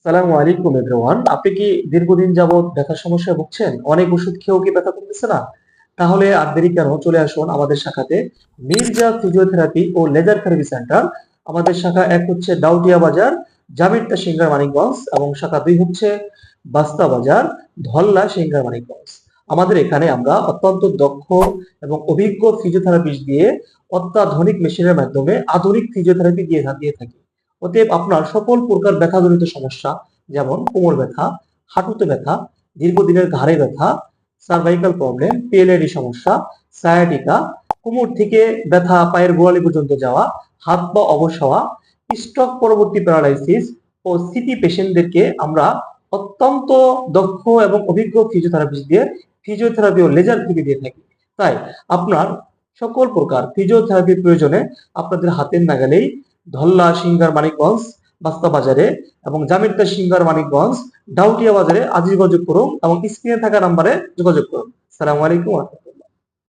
সালামু আলাইকুম এভরিওয়ান। আপনি কি দীর্ঘদিন যাবৎ ব্যথার সমস্যায় ভুগছেন? অনেক ওষুধ খেয়েও কি ব্যথা কমতেছে না? তাহলে আর দেরি কেন? চলে আসুন আমাদের শাখাতে। মির্জা ফিজিওথেরাপি ও লেজার থেরাপি সেন্টার। আমাদের শাখা ১ হচ্ছে ডাউটিয়া বাজার, জামিরটা সিংড়া মানিকগঞ্জ এবং শাখা ২ হচ্ছে বাস্তা বাজার, ধল্লা সিংড়া মানিকগঞ্জ। আমাদের এখানে আমরা অত্যন্ত দক্ষ এবং অভিজ্ঞ ফিজিওথেরাপিস্ট দিয়ে অত্যাধুনিক মেশিনের মাধ্যমে আধুনিক ফিজিওথেরাপি দিয়ে থাকি। অতএব আপনার সকল প্রকার ব্যথাজনিত সমস্যা যেমন কোমর ব্যথা, হাঁটুতে ব্যথা, দীর্ঘদিনের ঘাড়ে ব্যথা, সার্ভাইকাল প্রবলেম, পিএলআইডি সমস্যা, সায়াটিকা, কোমর থেকে ব্যথা পায়ের গোড়ালি পর্যন্ত যাওয়া, হাত পা অবশ হওয়া, স্ট্রোক পরবর্তী প্যারালাইসিস ও সিটি পেশেন্টদেরকে আমরা অত্যন্ত দক্ষ এবং অভিজ্ঞ ফিজিওথেরাপিস্ট দিয়ে ফিজিওথেরাপি ও লেজার থেরাপি দিয়ে থাকি। তাই আপনার সকল প্রকার ফিজিওথেরাপির প্রয়োজনে আপনাদের হাতের নাগালেই ধল্লা সিংগার মানিকগঞ্জ বাস্তা বাজারে এবং জামিরতা সিংগার মানিকগঞ্জ ডাউটিয়া বাজারে আজই যোগাযোগ করুন এবং স্ক্রিনে থাকা নাম্বারে যোগাযোগ করুন। আসসালামু আলাইকুম।